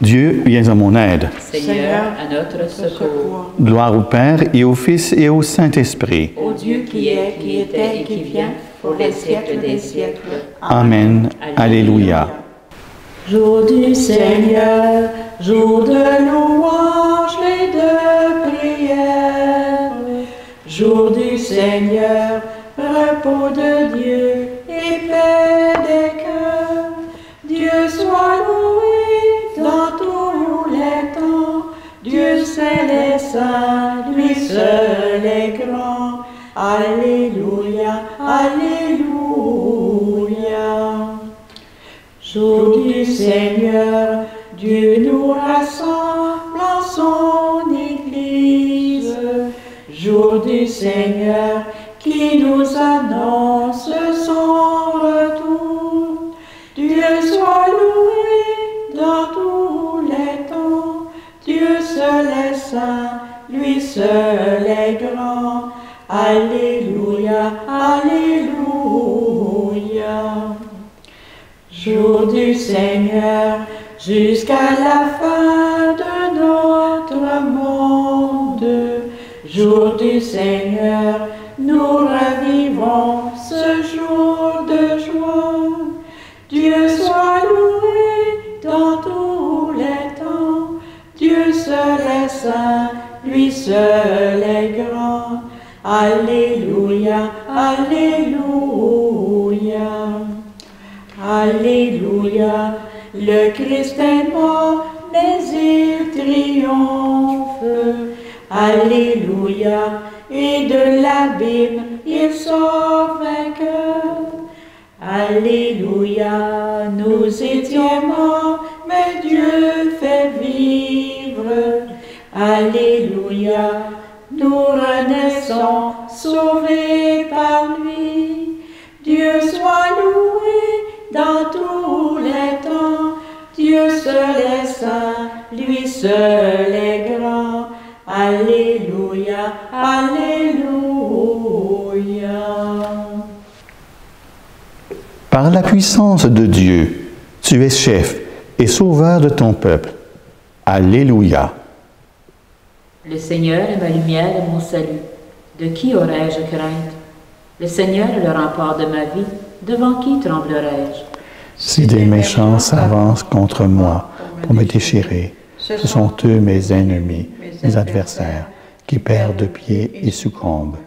Dieu, viens à mon aide. Seigneur, à notre secours. Gloire au Père et au Fils et au Saint-Esprit. Ô Dieu qui est, qui était et qui vient, pour les siècles des siècles. Amen. Alléluia. Jour du Seigneur, jour de louange et de prière. Jour du Seigneur, repos de Dieu et paix des cœurs. Dieu soit loué dans tous les temps. Dieu seul est saint, lui seul est grand. Alléluia, Alléluia. Jour du Seigneur, Dieu nous rassemble en son Église. Jour du Seigneur, qui nous annonce son retour. Dieu soit loué dans tous les temps. Dieu seul est saint, lui seul est grand. Alléluia, Alléluia. Jour du Seigneur, jusqu'à la fin de notre monde. Jour du Seigneur, nous revivons ce jour de joie. Dieu soit loué dans tous les temps. Dieu seul est saint, lui seul est grand. Alléluia, Alléluia. Alléluia, le Christ est mort, mais il triomphe. Alléluia, et de l'abîme il sort vainqueur. Alléluia, nous étions morts, mais Dieu fait vivre. Alléluia, nous renaissons, sauvés par lui. Dieu soit loué dans tous les temps. Dieu seul est saint, lui seul est grand. Alléluia, Alléluia. Par la puissance de Dieu, tu es chef et sauveur de ton peuple. Alléluia. Le Seigneur est ma lumière et mon salut. De qui aurais-je crainte? Le Seigneur est le rempart de ma vie. Devant qui tremblerais-je? Si des méchants s'avancent contre moi pour me déchirer, ce sont eux mes ennemis, mes adversaires, qui perdent pied et succombent.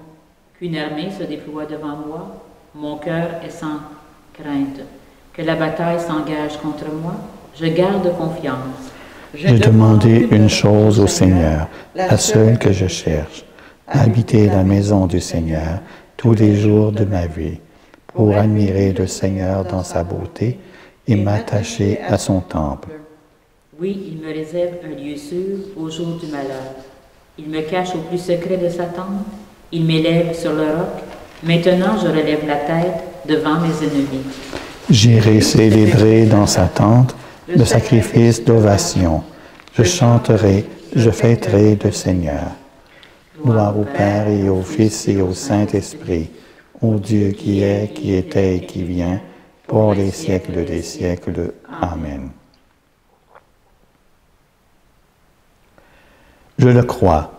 Qu'une armée se déploie devant moi, mon cœur est sans crainte. Que la bataille s'engage contre moi, je garde confiance. J'ai demandé une chose au Seigneur, la seule que je cherche, habiter la maison du Seigneur tous les jours de ma vie, pour admirer le Seigneur dans sa beauté et m'attacher à son temple. Oui, il me réserve un lieu sûr au jour du malheur. Il me cache au plus secret de sa tente, il m'élève sur le roc. Maintenant je relève la tête devant mes ennemis. J'irai célébrer dans sa tente le sacrifice d'ovation. Je chanterai, je fêterai le Seigneur. Gloire au Père et au Fils et au Saint-Esprit, au Dieu qui est, qui était et qui vient, pour les siècles des siècles. Amen. Je le crois,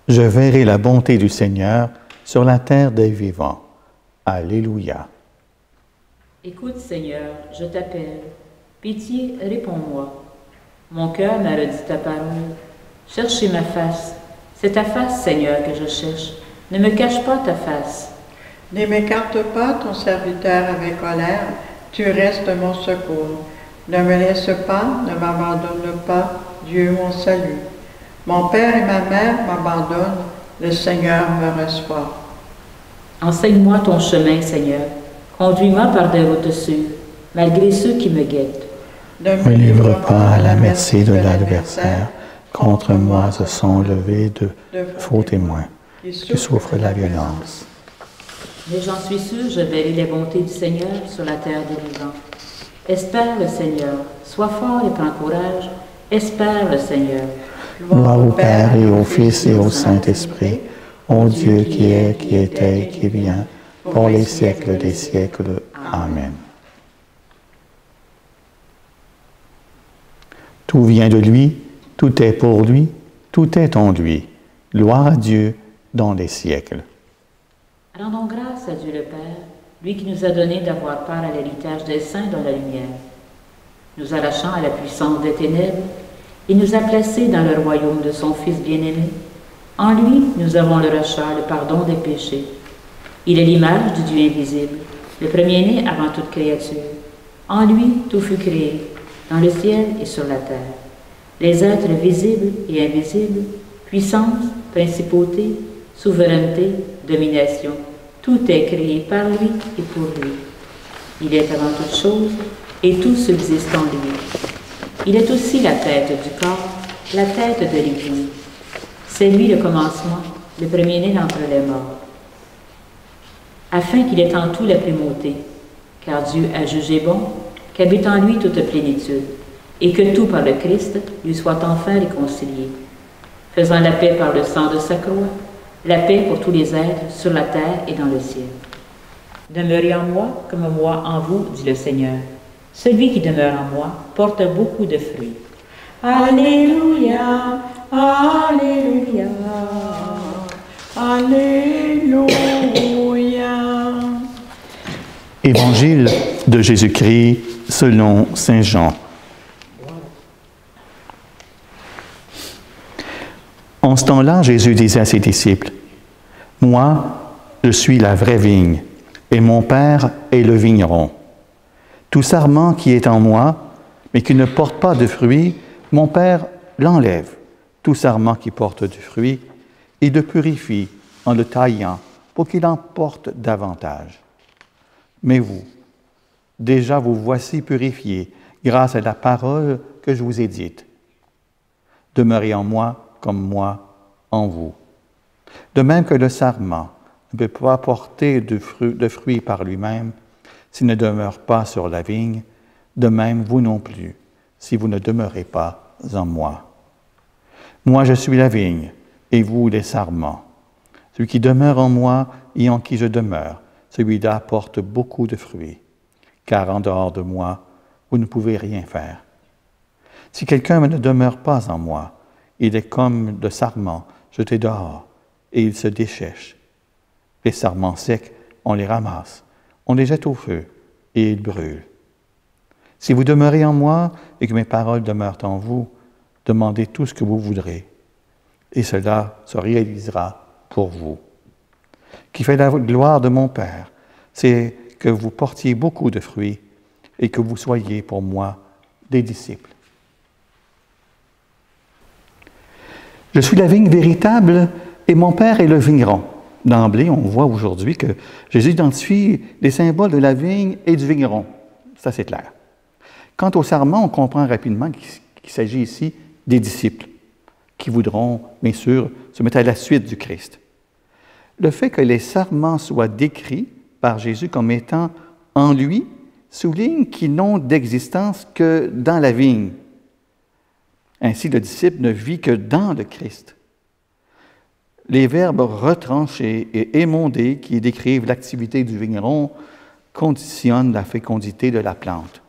je verrai la bonté du Seigneur sur la terre des vivants. Alléluia. Écoute, Seigneur, je t'appelle. Pitié, réponds-moi. Mon cœur m'a redit ta parole. Cherchez ma face. C'est ta face, Seigneur, que je cherche. Ne me cache pas ta face. Ne m'écarte pas ton serviteur avec colère, tu restes mon secours. Ne me laisse pas, ne m'abandonne pas, Dieu mon salut. Mon père et ma mère m'abandonnent, le Seigneur me reçoit. Enseigne-moi ton chemin, Seigneur. Conduis-moi par des routes sûres, malgré ceux qui me guettent. Ne me livre pas à la merci de l'adversaire. Contre moi se sont levés de faux témoins qui souffrent la violence. Mais j'en suis sûr, je verrai les bontés du Seigneur sur la terre des vivants. Espère le Seigneur. Sois fort et prends courage. Espère le Seigneur. Gloire au Père et au Fils et au Saint-Esprit, au Dieu qui est, qui était et qui vient, pour les siècles des siècles. Amen. Tout vient de lui, tout est pour lui, tout est en lui. Gloire à Dieu dans les siècles. Rendons grâce à Dieu le Père, lui qui nous a donné d'avoir part à l'héritage des saints dans la lumière. Nous arrachant à la puissance des ténèbres, il nous a placés dans le royaume de son Fils bien-aimé. En lui, nous avons le rachat, le pardon des péchés. Il est l'image du Dieu invisible, le premier-né avant toute créature. En lui, tout fut créé, dans le ciel et sur la terre. Les êtres visibles et invisibles, puissance, principauté, souveraineté, domination, tout est créé par lui et pour lui. Il est avant toute chose et tout subsiste en lui. Il est aussi la tête du corps, la tête de l'Église. C'est lui le commencement, le premier-né d'entre les morts, afin qu'il ait en tout la primauté, car Dieu a jugé bon qu'habite en lui toute plénitude, et que tout par le Christ lui soit enfin réconcilié, faisant la paix par le sang de sa croix, la paix pour tous les êtres sur la terre et dans le ciel. Demeurez en moi comme moi en vous, dit le Seigneur. Celui qui demeure en moi porte beaucoup de fruits. Alléluia, Alléluia, Alléluia. Évangile de Jésus-Christ selon saint Jean. En ce temps-là, Jésus disait à ses disciples, « Moi, je suis la vraie vigne, et mon Père est le vigneron. Tout sarment qui est en moi, mais qui ne porte pas de fruit, mon Père l'enlève. Tout sarment qui porte du fruit, il le purifie en le taillant pour qu'il en porte davantage. Mais vous, déjà vous voici purifiés grâce à la parole que je vous ai dite. Demeurez en moi comme moi en vous. De même que le sarment ne peut pas porter de fruits par lui-même s'il ne demeure pas sur la vigne, de même vous non plus, si vous ne demeurez pas en moi. Moi je suis la vigne, et vous les sarments. Celui qui demeure en moi et en qui je demeure, celui-là porte beaucoup de fruits, car en dehors de moi, vous ne pouvez rien faire. Si quelqu'un ne demeure pas en moi, il est comme le sarment jeté dehors, et il se déchèche. Les sarments secs, on les ramasse, on les jette au feu, et ils brûlent. Si vous demeurez en moi et que mes paroles demeurent en vous, demandez tout ce que vous voudrez, et cela se réalisera pour vous. Qui fait la gloire de mon Père, c'est que vous portiez beaucoup de fruits et que vous soyez pour moi des disciples. Je suis la vigne véritable et mon Père est le vigneron. D'emblée, on voit aujourd'hui que Jésus identifie les symboles de la vigne et du vigneron. Ça, c'est clair. Quant au sarment, on comprend rapidement qu'il s'agit ici des disciples qui voudront, bien sûr, se mettre à la suite du Christ. Le fait que les sarments soient décrits par Jésus comme étant en lui souligne qu'ils n'ont d'existence que dans la vigne. Ainsi, le disciple ne vit que dans le Christ. Les verbes retranchés et émondés qui décrivent l'activité du vigneron conditionnent la fécondité de la plante.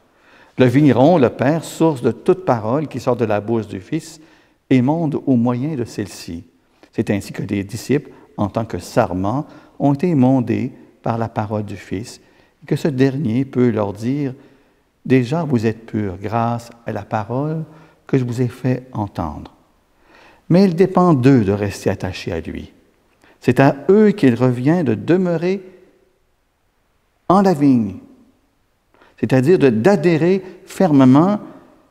Le vigneron, le Père, source de toute parole qui sort de la bouche du Fils, émonde au moyen de celle-ci. C'est ainsi que les disciples, en tant que sarments, ont été émondés par la parole du Fils, et que ce dernier peut leur dire « Déjà vous êtes purs grâce à la parole que je vous ai fait entendre. » Mais il dépend d'eux de rester attachés à lui. C'est à eux qu'il revient de demeurer en la vigne, c'est-à-dire d'adhérer fermement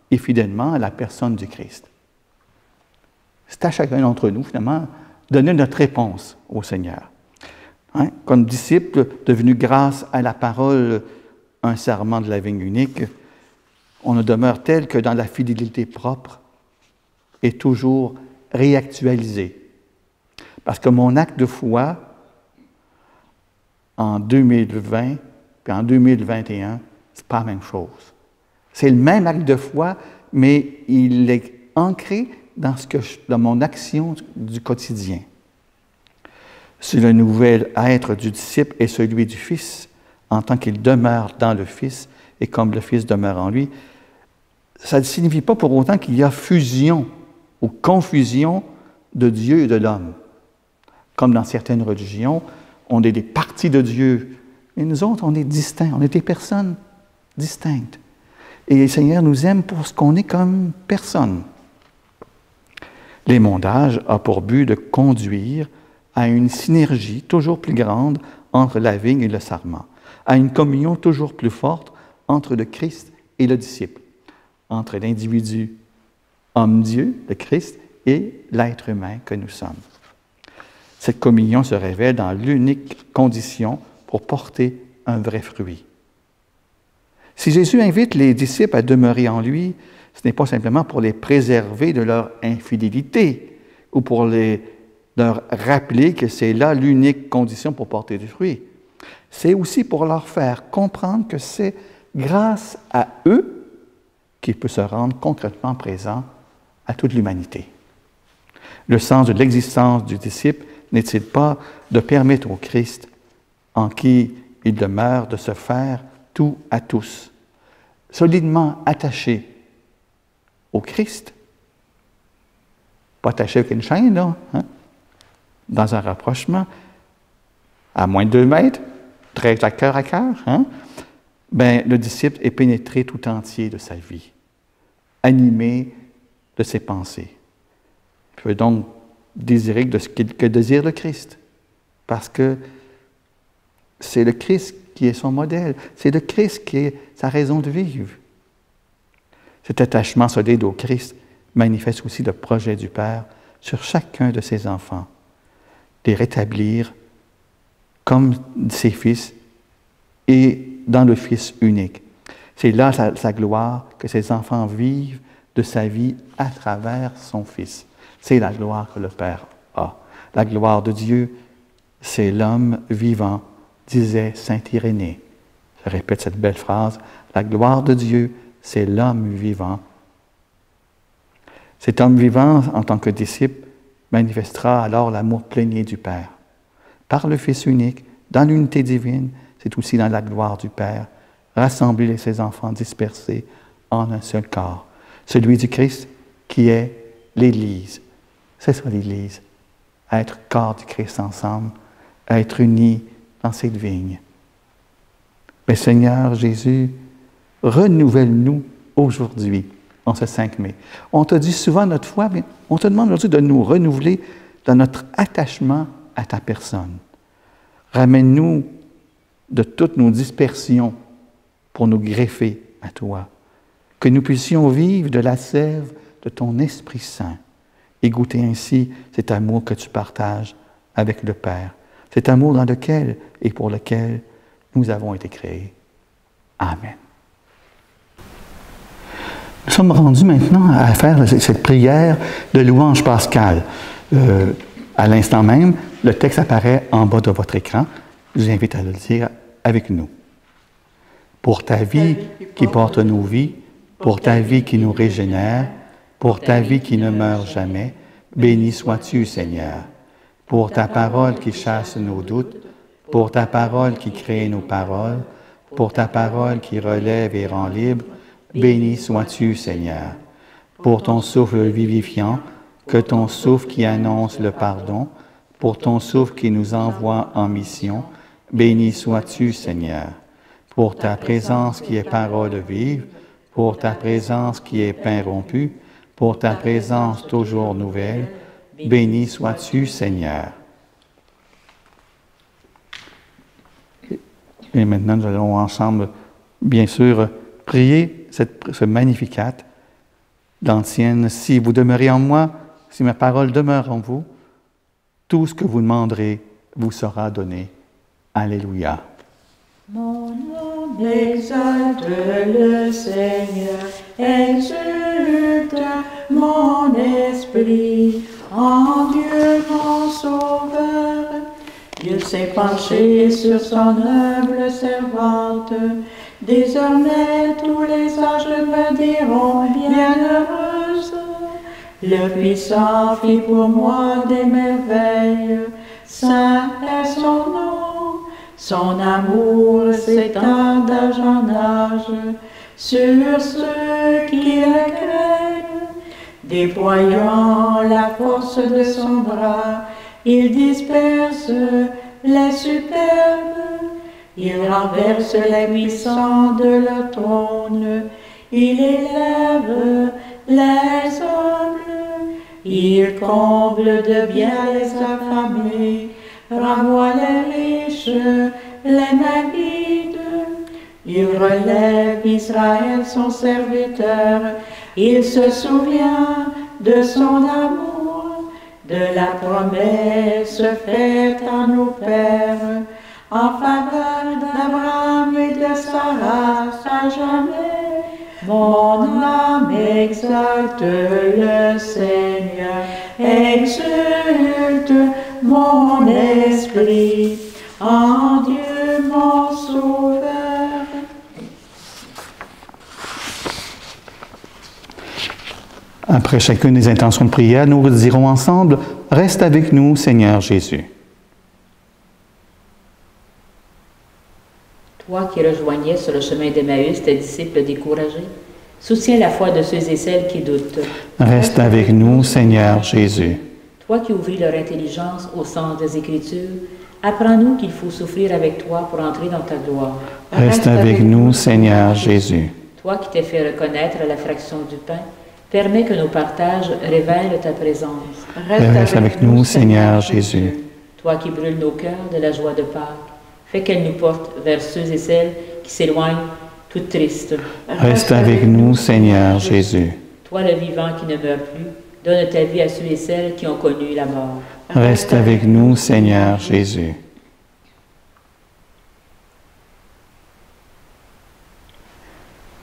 et fidèlement à la personne du Christ. C'est à chacun d'entre nous, finalement, de donner notre réponse au Seigneur. Comme disciples devenus grâce à la parole, un sarment de la vigne unique, on ne demeure tel que dans la fidélité propre et toujours réactualisé. Parce que mon acte de foi, en 2020 puis en 2021, c'est pas la même chose. C'est le même acte de foi, mais il est ancré dans mon action du quotidien. Si le nouvel être du disciple est celui du Fils, en tant qu'il demeure dans le Fils et comme le Fils demeure en lui, ça ne signifie pas pour autant qu'il y a fusion ou confusion de Dieu et de l'homme. Comme dans certaines religions, on est des parties de Dieu. Et nous autres, on est distincts, on est des personnes distinctes. Et le Seigneur nous aime pour ce qu'on est comme personne. L'émondage a pour but de conduire à une synergie toujours plus grande entre la vigne et le sarment, à une communion toujours plus forte entre le Christ et le disciple, entre l'individu homme-Dieu, le Christ, et l'être humain que nous sommes. Cette communion se révèle dans l'unique condition pour porter un vrai fruit. Si Jésus invite les disciples à demeurer en lui, ce n'est pas simplement pour les préserver de leur infidélité ou pour leur rappeler que c'est là l'unique condition pour porter du fruit. C'est aussi pour leur faire comprendre que c'est grâce à eux qu'il peut se rendre concrètement présent à toute l'humanité. Le sens de l'existence du disciple n'est-il pas de permettre au Christ, en qui il demeure, de se faire tout à tous, solidement attaché au Christ, pas attaché avec une chaîne, là, hein? Dans un rapprochement, à moins de 2 mètres, très à cœur, hein? Ben, le disciple est pénétré tout entier de sa vie, animé de ses pensées. Il peut donc désirer ce que désire le Christ, parce que c'est le Christ qui est son modèle, c'est le Christ qui est sa raison de vivre. Cet attachement solide au Christ manifeste aussi le projet du Père sur chacun de ses enfants, les rétablir comme ses fils et dans le Fils unique. C'est là sa gloire que ses enfants vivent de sa vie à travers son Fils. C'est la gloire que le Père a. La gloire de Dieu, c'est l'homme vivant, disait saint Irénée. Je répète cette belle phrase. La gloire de Dieu, c'est l'homme vivant. Cet homme vivant, en tant que disciple, manifestera alors l'amour plénier du Père. Par le Fils unique, dans l'unité divine, c'est aussi dans la gloire du Père, rassembler ses enfants dispersés en un seul corps. Celui du Christ qui est l'Église. C'est ça l'Église. Être corps du Christ ensemble, être unis dans cette vigne. Mais Seigneur Jésus, renouvelle-nous aujourd'hui, en ce 5 mai. On t'a dit souvent notre foi, mais on te demande aujourd'hui de nous renouveler dans notre attachement à ta personne. Ramène-nous de toutes nos dispersions pour nous greffer à toi. Que nous puissions vivre de la sève de ton Esprit Saint et goûter ainsi cet amour que tu partages avec le Père. Cet amour dans lequel et pour lequel nous avons été créés. Amen. Nous sommes rendus maintenant à faire cette prière de louange pascale. À l'instant même, le texte apparaît en bas de votre écran. Je vous invite à le dire avec nous. Pour ta vie qui porte nos vies, pour ta vie qui nous régénère, pour ta vie qui ne meurt jamais, béni sois-tu, Seigneur. Pour ta parole qui chasse nos doutes, pour ta parole qui crée nos paroles, pour ta parole qui relève et rend libre, béni sois-tu, Seigneur. Pour ton souffle vivifiant, que ton souffle qui annonce le pardon, pour ton souffle qui nous envoie en mission, béni sois-tu, Seigneur. Pour ta présence qui est parole vive, pour ta présence qui est pain rompu, pour ta présence toujours nouvelle, béni sois-tu, Seigneur. Et maintenant, nous allons ensemble, bien sûr, prier ce Magnificat d'Antienne. Si vous demeurez en moi, si ma parole demeure en vous, tout ce que vous demanderez vous sera donné. Alléluia. Mon âme exalte le Seigneur, exulte mon esprit en Dieu mon Sauveur. Dieu s'est penché sur son humble servante. Désormais tous les anges me diront bienheureuse. Le Puissant fit pour moi des merveilles. Saint est son nom. Son amour s'étend d'âge en âge. sur ceux qui le craignent. Déployant la force de son bras, il disperse les superbes. Il renverse les puissants de leur trône. Il élève les humbles. Il comble de bien les affamés. Renvoie les riches, les mains vides. Il relève Israël, son serviteur. Il se souvient de son amour, de la promesse faite à nos pères, en faveur d'Abraham et de Sarah à jamais. Mon âme exalte le Seigneur, exulte mon esprit en Dieu mon sauveur. Après chacune des intentions de prière, nous dirons ensemble « Reste avec nous, Seigneur Jésus ». Toi qui rejoignais sur le chemin d'Emmaüs tes disciples découragés, soutiens la foi de ceux et celles qui doutent. Reste avec nous, Seigneur Jésus. Toi qui ouvris leur intelligence au sens des Écritures, apprends-nous qu'il faut souffrir avec toi pour entrer dans ta gloire. Reste avec nous, Seigneur Jésus. Toi qui t'es fait reconnaître la fraction du pain, permets que nos partages révèlent ta présence. Reste avec nous, Seigneur Jésus. Toi qui brûles nos cœurs de la joie de Pâques, fais qu'elle nous porte vers ceux et celles qui s'éloignent toutes tristes. Reste avec nous, Seigneur Jésus. Toi le vivant qui ne meurt plus, donne ta vie à ceux et celles qui ont connu la mort. Reste avec nous, Seigneur Jésus.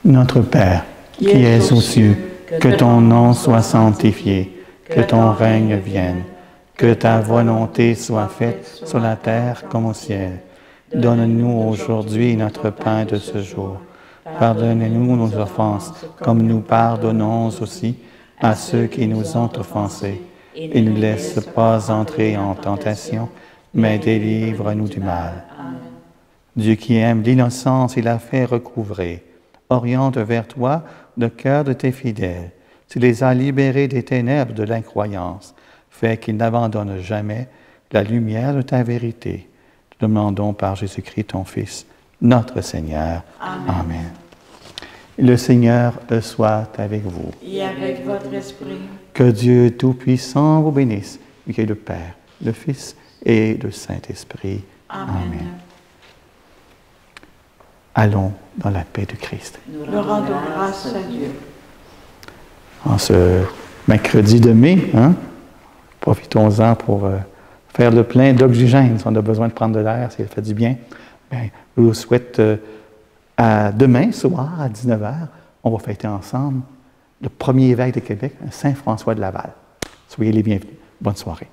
Notre Père, qui es aux cieux, que ton nom soit sanctifié, que ton règne vienne, que ta volonté soit faite sur la terre comme au ciel. Donne-nous aujourd'hui notre pain de ce jour. Pardonnez-nous nos offenses, comme nous pardonnons aussi à ceux qui nous ont offensés. Et ne nous laisse pas entrer en tentation, mais délivre-nous du mal. Dieu qui aime l'innocence et la fait recouvrer, oriente vers toi le cœur de tes fidèles. Tu les as libérés des ténèbres de l'incroyance, fais qu'ils n'abandonnent jamais la lumière de ta vérité. Te demandons par Jésus-Christ, ton Fils, notre Seigneur. Amen. Amen. Le Seigneur soit avec vous. Et avec votre esprit. Que Dieu Tout-Puissant vous bénisse, qui est le Père, le Fils et le Saint-Esprit. Amen. Amen. Allons dans la paix de Christ. Nous rendons grâce à Dieu. En ce mercredi de mai, profitons-en pour faire le plein d'oxygène. Si on a besoin de prendre de l'air, ça fait du bien. Bien, je vous souhaite à demain soir, à 19h, on va fêter ensemble le premier évêque de Québec, Saint François de Laval. Soyez les bienvenus. Bonne soirée.